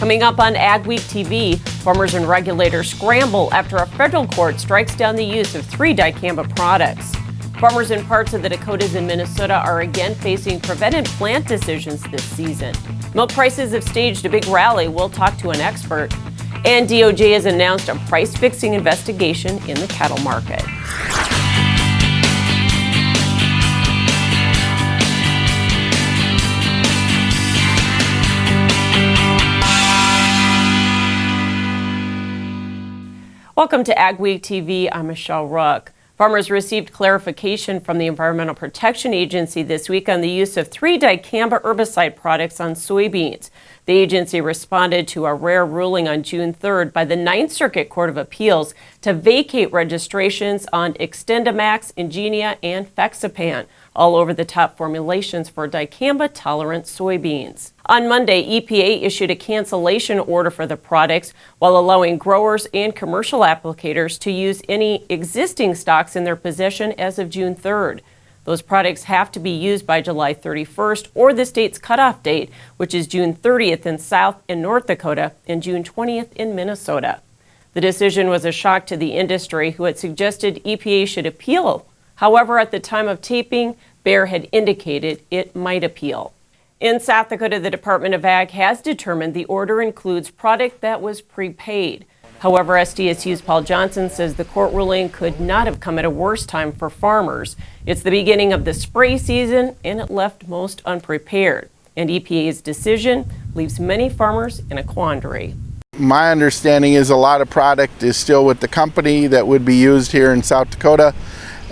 Coming up on AgweekTV, farmers and regulators scramble after a federal court strikes down the use of 3 Dicamba products. Farmers in parts of the Dakotas and Minnesota are again facing prevented plant decisions this season. Milk prices have staged a big rally. We'll talk to an expert. And DOJ has announced a price-fixing investigation in the cattle market. Welcome to AgweekTV. I'm Michelle Rook. Farmers received clarification from the Environmental Protection Agency this week on the use of 3 Dicamba herbicide products on soybeans. The agency responded to a rare ruling on June 3rd by the Ninth Circuit Court of Appeals to vacate registrations on Extendamax, Ingenia, and Fexapan, all over-the-top formulations for Dicamba-tolerant soybeans. On Monday, EPA issued a cancellation order for the products while allowing growers and commercial applicators to use any existing stocks in their possession as of June 3rd. Those products have to be used by July 31st or the state's cutoff date, which is June 30th in South and North Dakota and June 20th in Minnesota. The decision was a shock to the industry, who had suggested EPA should appeal. However, at the time of taping, Bayer had indicated it might appeal. In South Dakota, the Department of Ag has determined the order includes product that was prepaid. However, SDSU's Paul Johnson says the court ruling could not have come at a worse time for farmers. It's the beginning of the spray season, and it left most unprepared. And EPA's decision leaves many farmers in a quandary. My understanding is a lot of product is still with the company that would be used here in South Dakota,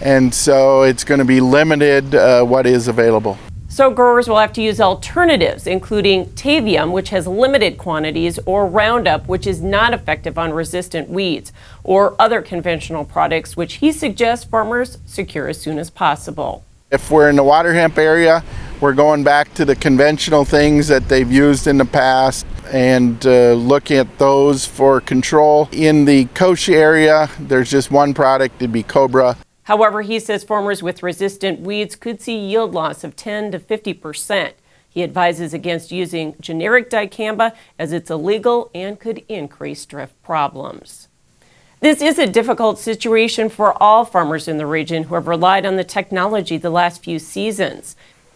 and so it's going to be limited what is available. So growers will have to use alternatives, including Tavium, which has limited quantities, or Roundup, which is not effective on resistant weeds, or other conventional products, which he suggests farmers secure as soon as possible. If we're in the water hemp area, we're going back to the conventional things that they've used in the past and looking at those for control. In the kochia area, there's just one product, it'd be Cobra. However, he says farmers with resistant weeds could see yield loss of 10 to 50%. He advises against using generic dicamba as it's illegal and could increase drift problems. This is a difficult situation for all farmers in the region who have relied on the technology the last few seasons.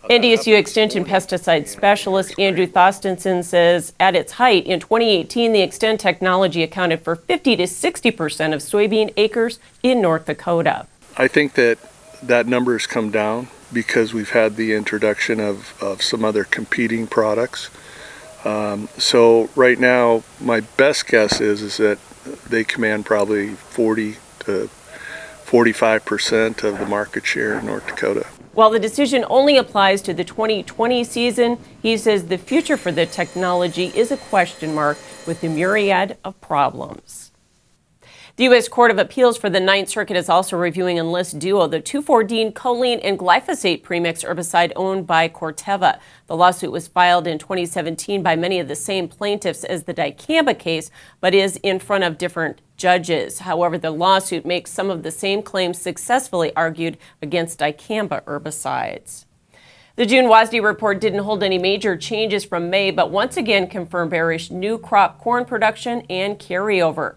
NDSU Extension pesticide specialist Andrew Thostenson says at its height in 2018, the Xtend technology accounted for 50 to 60% of soybean acres in North Dakota. I think that number has come down because we've had the introduction of some other competing products. So right now, my best guess is that they command probably 40 to 45% of the market share in North Dakota. While the decision only applies to the 2020 season, he says the future for the technology is a question mark with a myriad of problems. The U.S. Court of Appeals for the Ninth Circuit is also reviewing Enlist Duo, the 2,4-dine choline and glyphosate premix herbicide owned by Corteva. The lawsuit was filed in 2017 by many of the same plaintiffs as the Dicamba case, but is in front of different judges. However, the lawsuit makes some of the same claims successfully argued against Dicamba herbicides. The June WASDE report didn't hold any major changes from May, but once again confirmed bearish new crop corn production and carryover.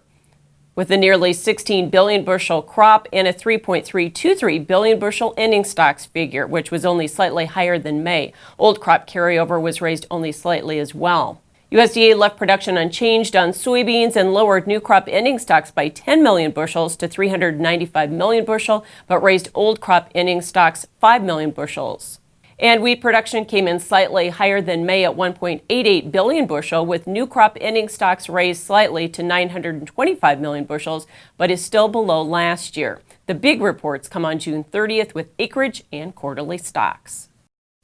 With a nearly 16 billion bushel crop and a 3.323 billion bushel ending stocks figure, which was only slightly higher than May. Old crop carryover was raised only slightly as well. USDA left production unchanged on soybeans and lowered new crop ending stocks by 10 million bushels to 395 million bushel, but raised old crop ending stocks 5 million bushels. And wheat production came in slightly higher than May at 1.88 billion bushel, with new crop ending stocks raised slightly to 925 million bushels, but is still below last year. The big reports come on June 30th with acreage and quarterly stocks.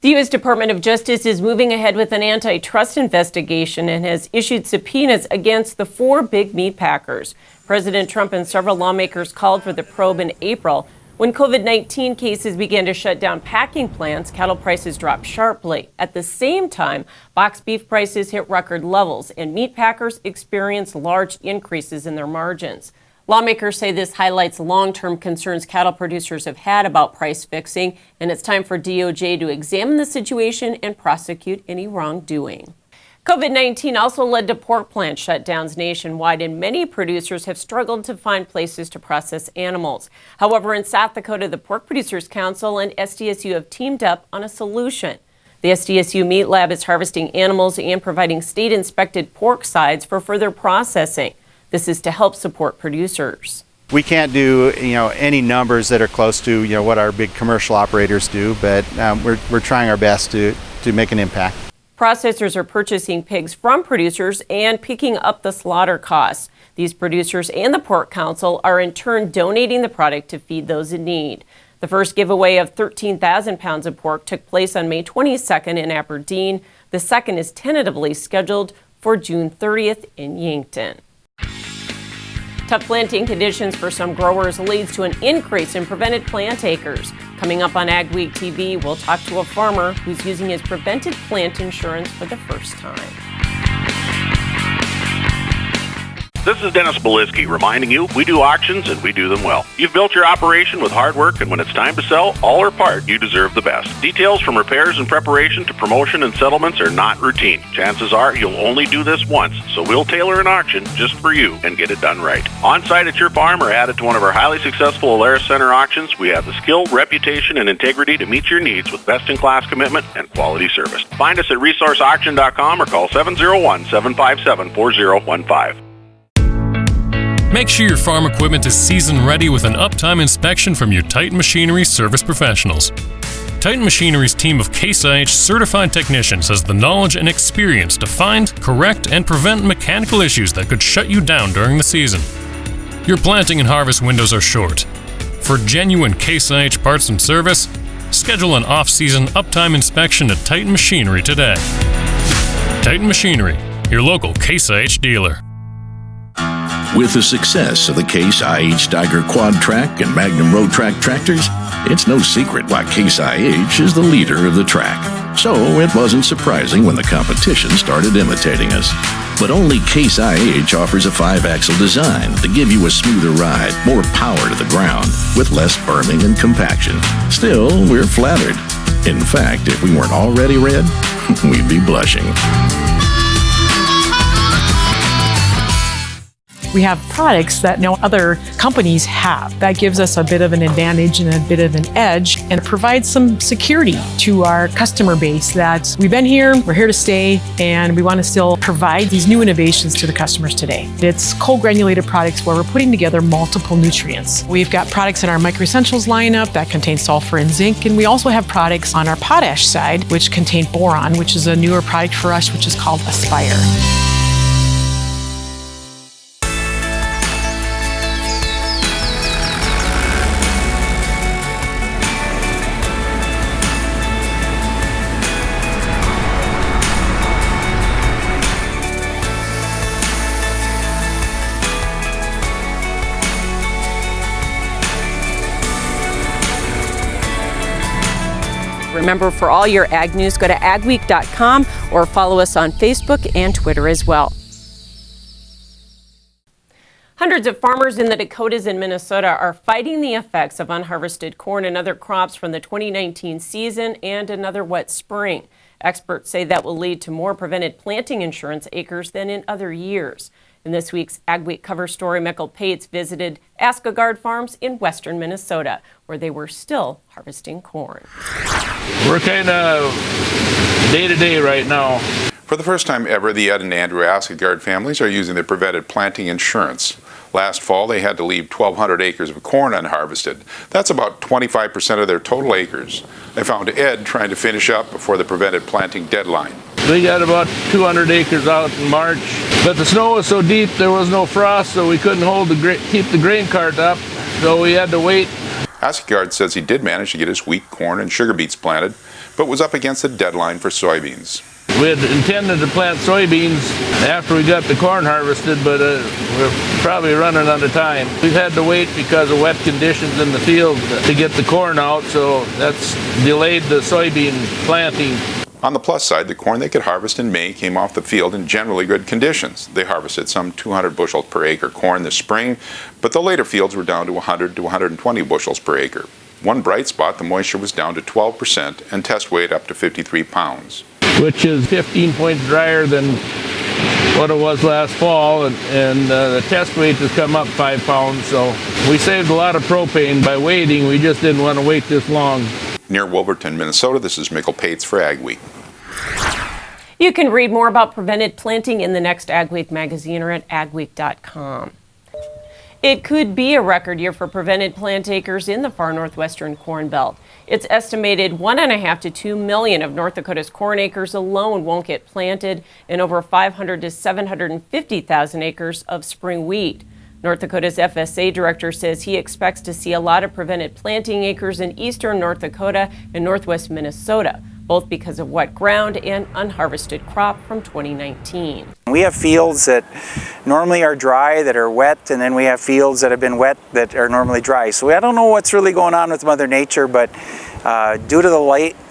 The U.S. Department of Justice is moving ahead with an antitrust investigation and has issued subpoenas against the 4 big meat packers. President Trump and several lawmakers called for the probe in April. When COVID-19 cases began to shut down packing plants, cattle prices dropped sharply. At the same time, box beef prices hit record levels, and meat packers experienced large increases in their margins. Lawmakers say this highlights long-term concerns cattle producers have had about price fixing, and it's time for DOJ to examine the situation and prosecute any wrongdoing. COVID-19 also led to pork plant shutdowns nationwide, and many producers have struggled to find places to process animals. However, in South Dakota, the Pork Producers Council and SDSU have teamed up on a solution. The SDSU Meat Lab is harvesting animals and providing state-inspected pork sides for further processing. This is to help support producers. We can't do, any numbers that are close to, what our big commercial operators do, but we're trying our best to make an impact. Processors are purchasing pigs from producers and picking up the slaughter costs. These producers and the Pork Council are in turn donating the product to feed those in need. The first giveaway of 13,000 pounds of pork took place on May 22nd in Aberdeen. The second is tentatively scheduled for June 30th in Yankton. Tough planting conditions for some growers leads to an increase in prevented plant acres. Coming up on AgweekTV, we'll talk to a farmer who's using his prevented plant insurance for the first time. This is Dennis Beliski reminding you we do auctions and we do them well. You've built your operation with hard work, and when it's time to sell, all or part, you deserve the best. Details from repairs and preparation to promotion and settlements are not routine. Chances are you'll only do this once, so we'll tailor an auction just for you and get it done right. On site at your farm or added to one of our highly successful Alaris Center auctions, we have the skill, reputation, and integrity to meet your needs with best-in-class commitment and quality service. Find us at resourceauction.com or call 701-757-4015. Make sure your farm equipment is season ready with an uptime inspection from your Titan Machinery service professionals. Titan Machinery's team of Case IH certified technicians has the knowledge and experience to find, correct, and prevent mechanical issues that could shut you down during the season. Your planting and harvest windows are short. For genuine Case IH parts and service, schedule an off-season uptime inspection at Titan Machinery today. Titan Machinery, your local Case IH dealer. With the success of the Case IH Steiger Quad Track and Magnum Road Track tractors, it's no secret why Case IH is the leader of the track. So it wasn't surprising when the competition started imitating us. But only Case IH offers a 5-axle design to give you a smoother ride, more power to the ground, with less berming and compaction. Still, we're flattered. In fact, if we weren't already red, we'd be blushing. We have products that no other companies have. That gives us a bit of an advantage and a bit of an edge, and it provides some security to our customer base that we've been here, we're here to stay, and we want to still provide these new innovations to the customers today. It's cold granulated products where we're putting together multiple nutrients. We've got products in our Micro Essentials lineup that contain sulfur and zinc, and we also have products on our potash side which contain boron, which is a newer product for us, which is called Aspire. Remember, for all your ag news, go to agweek.com or follow us on Facebook and Twitter as well. Hundreds of farmers in the Dakotas and Minnesota are fighting the effects of unharvested corn and other crops from the 2019 season and another wet spring. Experts say that will lead to more prevented planting insurance acres than in other years. In this week's Agweek cover story, Michael Pates visited Askegaard Farms in western Minnesota, where they were still harvesting corn. We're kind of day-to-day right now. For the first time ever, the Ed and Andrew Askegaard families are using the prevented planting insurance. Last fall, they had to leave 1,200 acres of corn unharvested. That's about 25% of their total acres. They found Ed trying to finish up before the prevented planting deadline. We got about 200 acres out in March, but the snow was so deep there was no frost, so we couldn't keep the grain cart up, so we had to wait. Askegaard says he did manage to get his wheat, corn, and sugar beets planted, but was up against the deadline for soybeans. We had intended to plant soybeans after we got the corn harvested, but we're probably running out of time. We've had to wait because of wet conditions in the field to get the corn out, so that's delayed the soybean planting. On the plus side, the corn they could harvest in May came off the field in generally good conditions. They harvested some 200 bushels per acre corn this spring, but the later fields were down to 100 to 120 bushels per acre. One bright spot, the moisture was down to 12% and test weight up to 53 pounds. which is 15 points drier than what it was last fall, and the test weight has come up 5 pounds, so we saved a lot of propane by waiting. We just didn't want to wait this long. Near Wolverton, Minnesota, this is Michael Pates for Agweek. You can read more about prevented planting in the next Agweek magazine or at Agweek.com. It could be a record year for prevented plant acres in the far northwestern Corn Belt. It's estimated 1.5 to 2 million of North Dakota's corn acres alone won't get planted, and over 500 to 750,000 acres of spring wheat. North Dakota's FSA director says he expects to see a lot of prevented planting acres in eastern North Dakota and northwest Minnesota, both because of wet ground and unharvested crop from 2019. We have fields that normally are dry that are wet, and then we have fields that have been wet that are normally dry. So I don't know what's really going on with Mother Nature, but due to the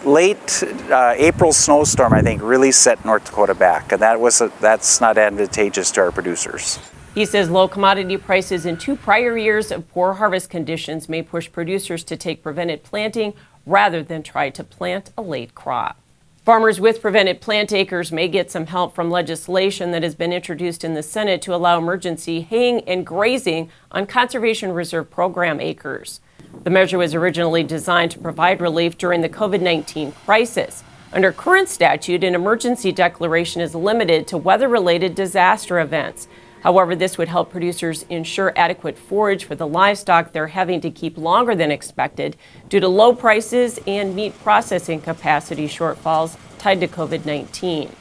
late April snowstorm, I think really set North Dakota back, and that's not advantageous to our producers. He says low commodity prices in 2 prior years of poor harvest conditions may push producers to take prevented planting rather than try to plant a late crop. Farmers with prevented plant acres may get some help from legislation that has been introduced in the Senate to allow emergency haying and grazing on Conservation Reserve Program acres. The measure was originally designed to provide relief during the COVID-19 crisis. Under current statute, an emergency declaration is limited to weather-related disaster events. However, this would help producers ensure adequate forage for the livestock they're having to keep longer than expected due to low prices and meat processing capacity shortfalls tied to COVID-19.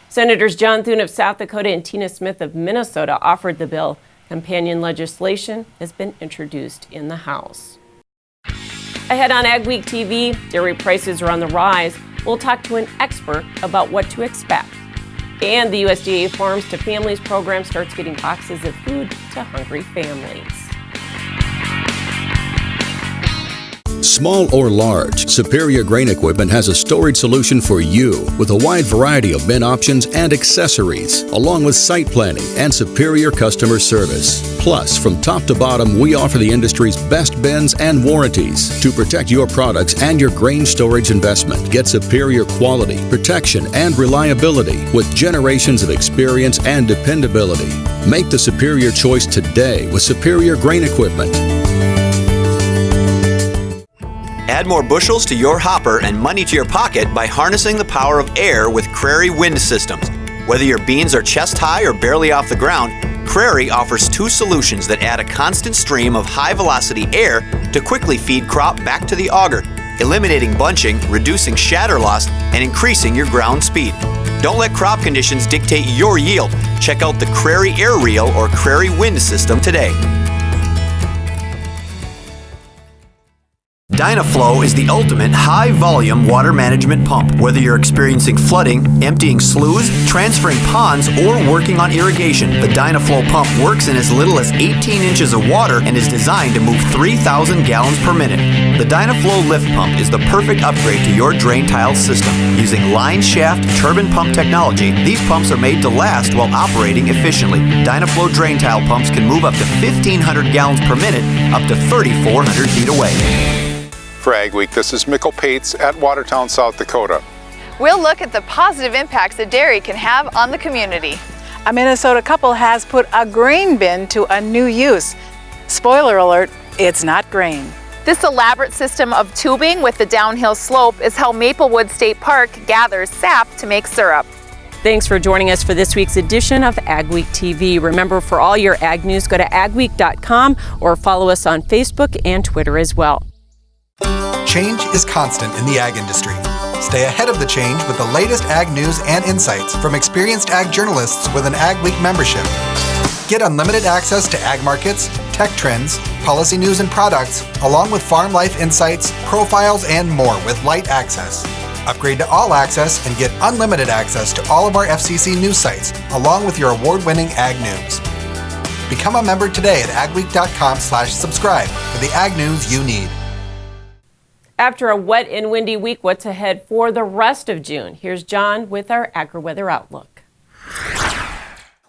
Senators John Thune of South Dakota and Tina Smith of Minnesota offered the bill. Companion legislation has been introduced in the House. Ahead on AgweekTV, dairy prices are on the rise. We'll talk to an expert about what to expect. And the USDA Farms to Families program starts getting boxes of food to hungry families. Small or large, Superior Grain Equipment has a storage solution for you with a wide variety of bin options and accessories, along with site planning and superior customer service. Plus, from top to bottom, we offer the industry's best bins and warranties to protect your products and your grain storage investment. Get superior quality, protection, and reliability with generations of experience and dependability. Make the superior choice today with Superior Grain Equipment. Add more bushels to your hopper and money to your pocket by harnessing the power of air with Crary Wind Systems. Whether your beans are chest high or barely off the ground, Crary offers 2 solutions that add a constant stream of high-velocity air to quickly feed crop back to the auger, eliminating bunching, reducing shatter loss, and increasing your ground speed. Don't let crop conditions dictate your yield. Check out the Crary Air Reel or Crary Wind System today. Dynaflow is the ultimate high-volume water management pump. Whether you're experiencing flooding, emptying sloughs, transferring ponds, or working on irrigation, the Dynaflow pump works in as little as 18 inches of water and is designed to move 3,000 gallons per minute. The Dynaflow lift pump is the perfect upgrade to your drain tile system. Using line shaft turbine pump technology, these pumps are made to last while operating efficiently. Dynaflow drain tile pumps can move up to 1,500 gallons per minute, up to 3,400 feet away. For Agweek, this is Michael Pates at Watertown, South Dakota. We'll look at the positive impacts that dairy can have on the community. A Minnesota couple has put a grain bin to a new use. Spoiler alert, it's not grain. This elaborate system of tubing with the downhill slope is how Maplewood State Park gathers sap to make syrup. Thanks for joining us for this week's edition of AgweekTV. Remember, for all your ag news, go to Agweek.com or follow us on Facebook and Twitter as well. Change is constant in the ag industry. Stay ahead of the change with the latest ag news and insights from experienced ag journalists with an Agweek membership. Get unlimited access to ag markets, tech trends, policy news and products, along with farm life insights, profiles, and more with Light Access. Upgrade to All Access and get unlimited access to all of our FCC news sites, along with your award-winning ag news. Become a member today at agweek.com/subscribe for the ag news you need. After a wet and windy week, what's ahead for the rest of June? Here's John with our AgriWeather Outlook.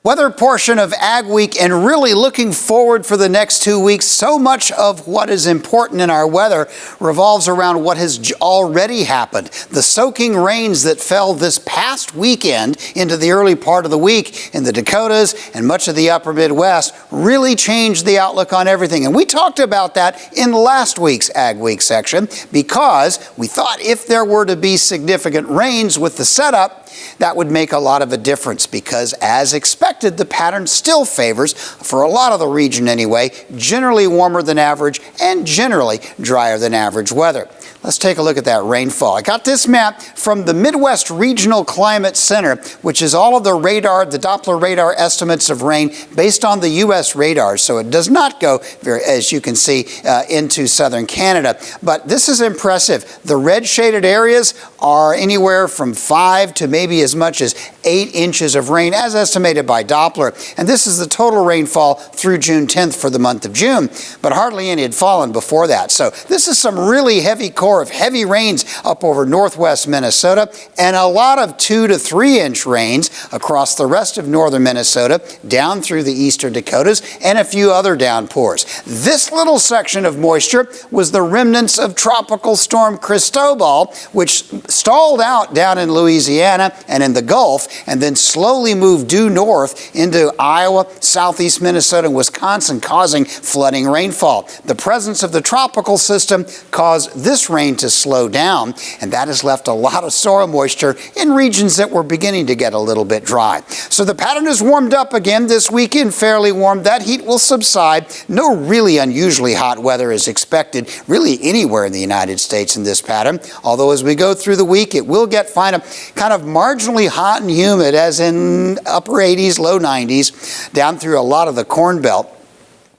Weather portion of Agweek, and really looking forward for the next 2 weeks. So much of what is important in our weather revolves around what has already happened. The soaking rains that fell this past weekend into the early part of the week in the Dakotas and much of the upper Midwest really changed the outlook on everything. And we talked about that in last week's Agweek section because we thought if there were to be significant rains with the setup, that would make a lot of a difference because, as expected, the pattern still favors, for a lot of the region anyway, generally warmer than average and generally drier than average weather. Let's take a look at that rainfall. I got this map from the Midwest Regional Climate Center, which is all of the radar, the Doppler radar estimates of rain based on the U.S. radar. So it does not go, as you can see, into southern Canada. But this is impressive. The red shaded areas are anywhere from 5 to maybe as much as 8 inches of rain, as estimated by Doppler. And this is the total rainfall through June 10th for the month of June. But hardly any had fallen before that. So this is some really heavy core of heavy rains up over northwest Minnesota and a lot of 2 to 3 inch rains across the rest of northern Minnesota, down through the eastern Dakotas, and a few other downpours. This little section of moisture was the remnants of Tropical Storm Cristobal, which stalled out down in Louisiana and in the Gulf, and then slowly moved due north into Iowa, southeast Minnesota, and Wisconsin, causing flooding rainfall. The presence of the tropical system caused this rain to slow down, and that has left a lot of soil moisture in regions that were beginning to get a little bit dry. So the pattern has warmed up again this weekend, fairly warm. That heat will subside. No really unusually hot weather is expected really anywhere in the United States in this pattern, although as we go through the week, it will get kind of marginally hot and humid, as in upper 80s, low 90s, down through a lot of the Corn Belt,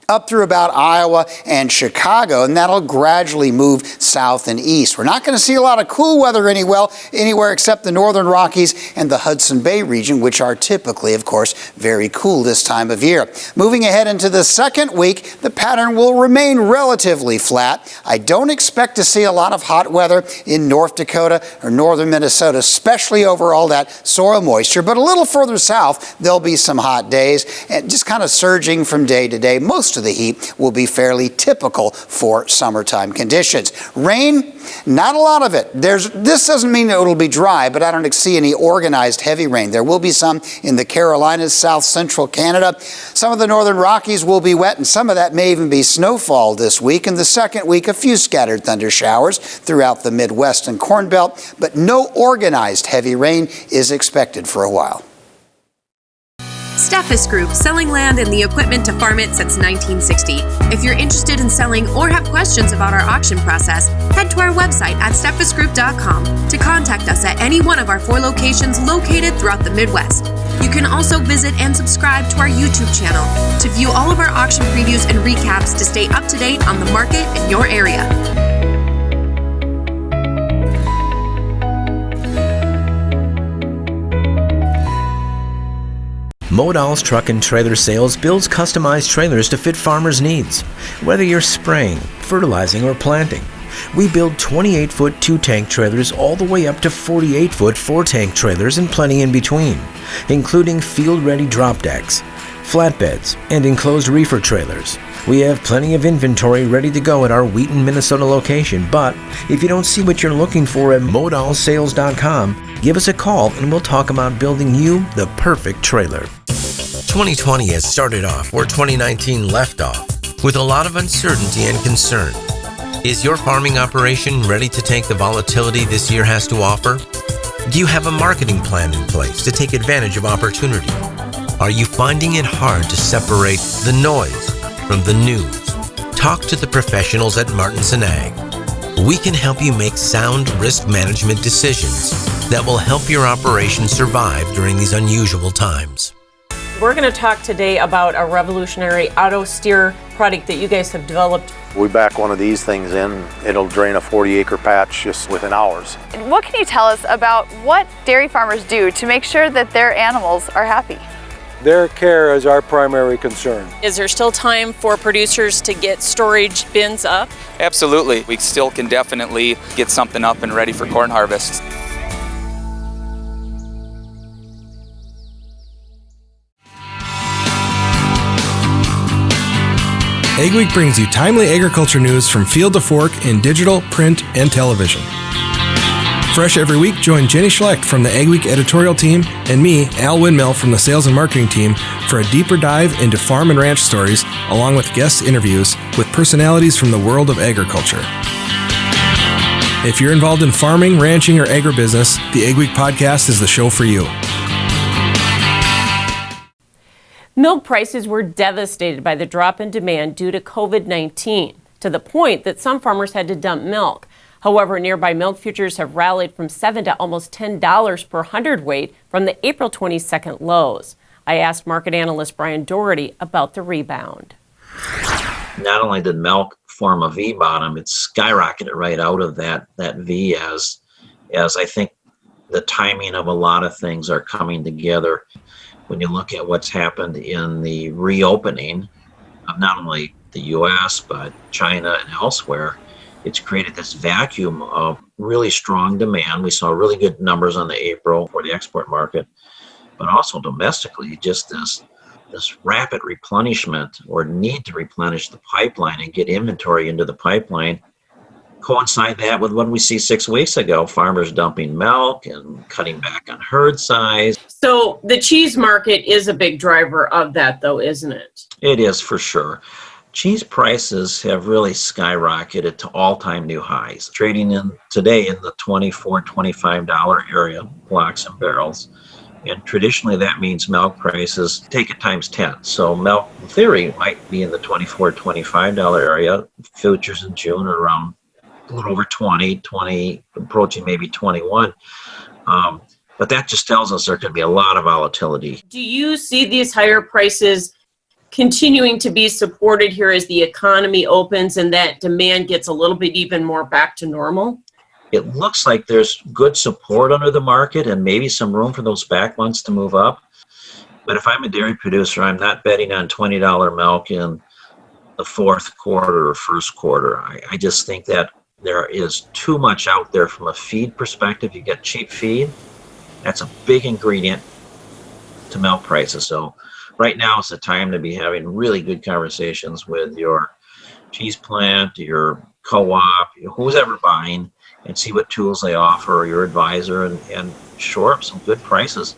up through about Iowa and Chicago, and that'll gradually move south and east. We're not going to see a lot of cool weather anywhere except the northern Rockies and the Hudson Bay region, which are typically, of course, very cool this time of year. Moving ahead into the second week, the pattern will remain relatively flat. I don't expect to see a lot of hot weather in North Dakota or northern Minnesota, especially over all that soil moisture, but a little further south, there'll be some hot days, and just kind of surging from day to day. Most of the heat will be fairly typical for summertime conditions. Rain, not a lot of it. This doesn't mean that it'll be dry, but I don't see any organized heavy rain. There will be some in the Carolinas, south central Canada. Some of the northern Rockies will be wet, and some of that may even be snowfall this week. In the second week, a few scattered thunder showers throughout the Midwest and Corn Belt, but no organized heavy rain is expected for a while. Steffes Group, selling land and the equipment to farm it since 1960. If you're interested in selling or have questions about our auction process, head to our website at steffesgroup.com to contact us at any one of our 4 locations located throughout the Midwest. You can also visit and subscribe to our YouTube channel to view all of our auction previews and recaps to stay up to date on the market in your area. Modal's Truck and Trailer Sales builds customized trailers to fit farmers' needs. Whether you're spraying, fertilizing, or planting, we build 28-foot 2-tank trailers all the way up to 48-foot 4-tank trailers and plenty in between, including field-ready drop decks, flatbeds, and enclosed reefer trailers. We have plenty of inventory ready to go at our Wheaton, Minnesota location, but if you don't see what you're looking for at modalsales.com, give us a call and we'll talk about building you the perfect trailer. 2020 has started off where 2019 left off, with a lot of uncertainty and concern. Is your farming operation ready to take the volatility this year has to offer? Do you have a marketing plan in place to take advantage of opportunity? Are you finding it hard to separate the noise from the news? Talk to the professionals at Martins & Ag. We can help you make sound risk management decisions that will help your operation survive during these unusual times. We're going to talk today about a revolutionary auto steer product that you guys have developed. We back one of these things in, it'll drain a 40-acre patch just within hours. What can you tell us about what dairy farmers do to make sure that their animals are happy? Their care is our primary concern. Is there still time for producers to get storage bins up? Absolutely. We still can definitely get something up and ready for corn harvest. Agweek brings you timely agriculture news from field to fork in digital, print, and television. Fresh every week, join Jenny Schlecht from the Agweek editorial team and me, Al Windmill, from the sales and marketing team for a deeper dive into farm and ranch stories, along with guest interviews with personalities from the world of agriculture. If you're involved in farming, ranching, or agribusiness, the Agweek podcast is the show for you. Milk prices were devastated by the drop in demand due to COVID-19, to the point that some farmers had to dump milk. However, nearby milk futures have rallied from $7 to almost $10 per hundredweight from the April 22nd lows. I asked market analyst Brian Doherty about the rebound. Not only did milk form a V bottom, it skyrocketed right out of that V as I think the timing of a lot of things are coming together. When you look at what's happened in the reopening of not only the U.S., but China and elsewhere, it's created this vacuum of really strong demand. We saw really good numbers on the April for the export market, but also domestically, just this rapid replenishment or need to replenish the pipeline and get inventory into the pipeline. Coincide that with what we see 6 weeks ago, farmers dumping milk and cutting back on herd size. So the cheese market is a big driver of that, though, isn't it? It is for sure. Cheese prices have really skyrocketed to all-time new highs, trading in today in the $24, $25 area, blocks and barrels. And traditionally that means milk prices take it times 10. So milk, in theory, might be in the $24, $25 area. Futures in June are around a little over 20, approaching maybe 21. But that just tells us there's going to be a lot of volatility. Do you see these higher prices continuing to be supported here as the economy opens and that demand gets a little bit even more back to normal? It looks like there's good support under the market and maybe some room for those back months to move up. But if I'm a dairy producer, I'm not betting on $20 milk in the fourth quarter or first quarter. I just think that there is too much out there from a feed perspective. You get cheap feed. That's a big ingredient to milk prices. So right now is the time to be having really good conversations with your cheese plant, your co-op, who's ever buying, and see what tools they offer, or your advisor, and shore up some good prices.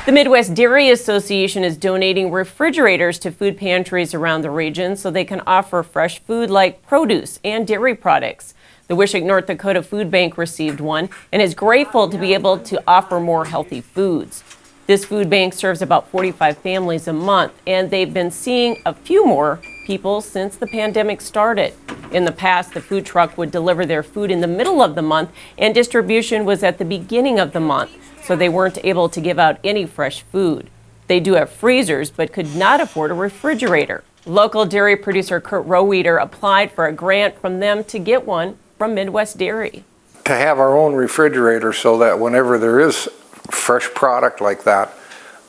The Midwest Dairy Association is donating refrigerators to food pantries around the region so they can offer fresh food like produce and dairy products. The Wishick, North Dakota Food Bank received one and is grateful to be able to offer more healthy foods. This food bank serves about 45 families a month, and they've been seeing a few more people since the pandemic started. In the past, the food truck would deliver their food in the middle of the month, and distribution was at the beginning of the month, so they weren't able to give out any fresh food. They do have freezers, but could not afford a refrigerator. Local dairy producer Kurt Roweeder applied for a grant from them to get one from Midwest Dairy. To have our own refrigerator so that whenever there is fresh product like that,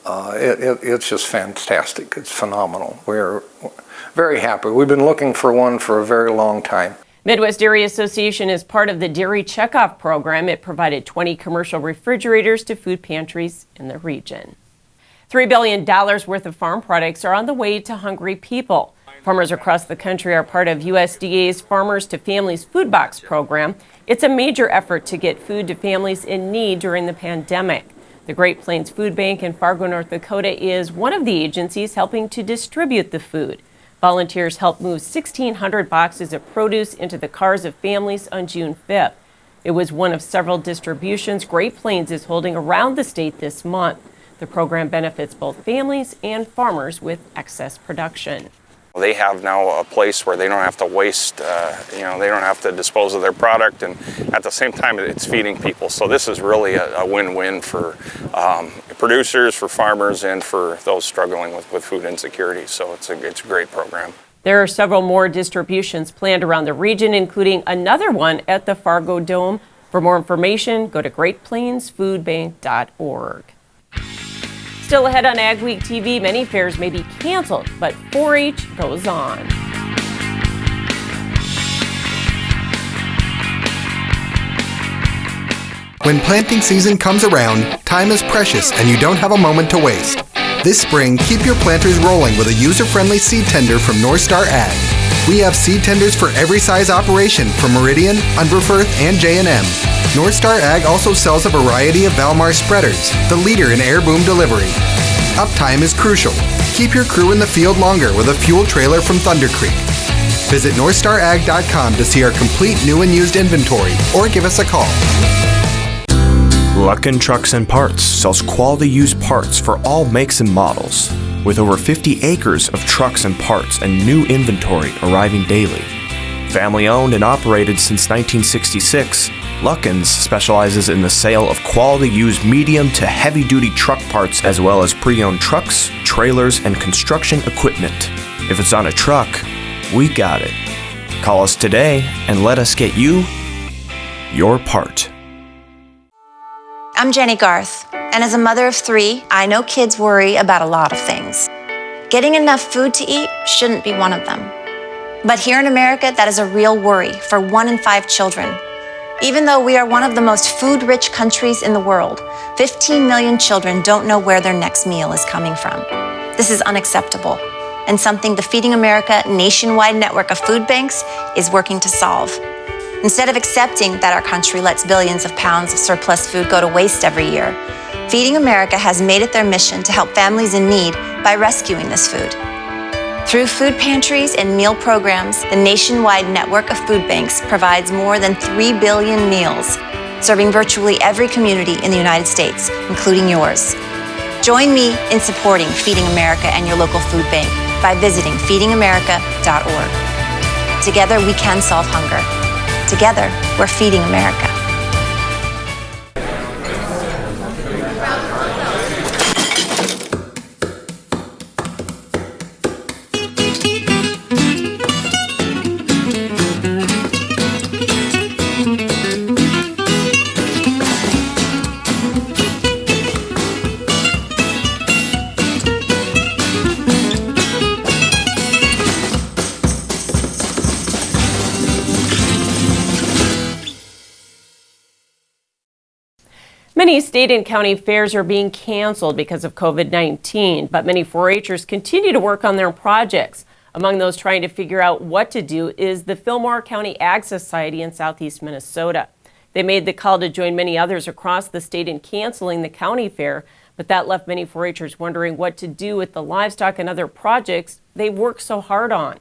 it's just fantastic. It's phenomenal. We're very happy. We've been looking for one for a very long time. Midwest Dairy Association is part of the Dairy Checkoff program. It provided 20 commercial refrigerators to food pantries in the region. $3 billion worth of farm products are on the way to hungry people. Farmers across the country are part of USDA's Farmers to Families Food Box program. It's a major effort to get food to families in need during the pandemic. The Great Plains Food Bank in Fargo, North Dakota is one of the agencies helping to distribute the food. Volunteers helped move 1,600 boxes of produce into the cars of families on June 5th. It was one of several distributions Great Plains is holding around the state this month. The program benefits both families and farmers with excess production. They have now a place where they don't have to waste, they don't have to dispose of their product, and at the same time it's feeding people. So this is really a win-win for producers, for farmers, and for those struggling with food insecurity. So it's a great program. There are several more distributions planned around the region, including another one at the Fargo Dome. For more information, go to GreatPlainsFoodBank.org. Still ahead on AgweekTV, many fairs may be canceled, but 4-H goes on. When planting season comes around, time is precious and you don't have a moment to waste. This spring, keep your planters rolling with a user-friendly seed tender from North Star Ag. We have seed tenders for every size operation from Meridian, Unverferth, and J&M. North Star Ag also sells a variety of Valmar spreaders, the leader in air boom delivery. Uptime is crucial. Keep your crew in the field longer with a fuel trailer from Thunder Creek. Visit NorthstarAg.com to see our complete new and used inventory or give us a call. Luckin Trucks and Parts sells quality used parts for all makes and models. With over 50 acres of trucks and parts and new inventory arriving daily. Family owned and operated since 1966, Luckin's specializes in the sale of quality used medium to heavy duty truck parts as well as pre-owned trucks, trailers, and construction equipment. If it's on a truck, we got it. Call us today and let us get you your part. I'm Jenny Garth, and as a mother of 3, I know kids worry about a lot of things. Getting enough food to eat shouldn't be one of them. But here in America, that is a real worry for 1 in 5 children. Even though we are one of the most food-rich countries in the world, 15 million children don't know where their next meal is coming from. This is unacceptable, and something the Feeding America nationwide network of food banks is working to solve. Instead of accepting that our country lets billions of pounds of surplus food go to waste every year, Feeding America has made it their mission to help families in need by rescuing this food. Through food pantries and meal programs, the nationwide network of food banks provides more than 3 billion meals, serving virtually every community in the United States, including yours. Join me in supporting Feeding America and your local food bank by visiting feedingamerica.org. Together we can solve hunger. Together, we're feeding America. Many state and county fairs are being canceled because of COVID-19, but many 4-H'ers continue to work on their projects. Among those trying to figure out what to do is the Fillmore County Ag Society in southeast Minnesota. They made the call to join many others across the state in canceling the county fair, but that left many 4-H'ers wondering what to do with the livestock and other projects they've worked so hard on.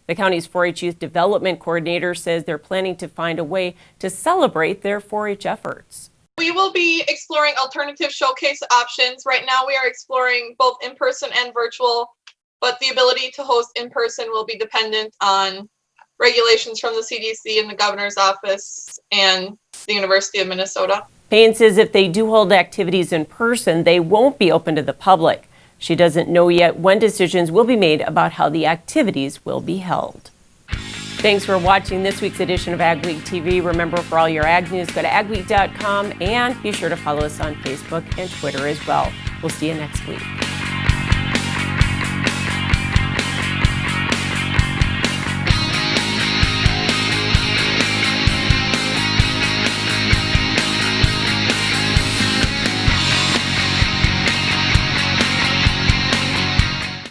The county's 4-H Youth Development Coordinator says they're planning to find a way to celebrate their 4-H efforts. We will be exploring alternative showcase options. Right now we are exploring both in-person and virtual, but the ability to host in-person will be dependent on regulations from the CDC and the governor's office and the University of Minnesota. Payne says if they do hold activities in person, they won't be open to the public. She doesn't know yet when decisions will be made about how the activities will be held. Thanks for watching this week's edition of Agweek TV. Remember, for all your ag news, go to agweek.com and be sure to follow us on Facebook and Twitter as well. We'll see you next week.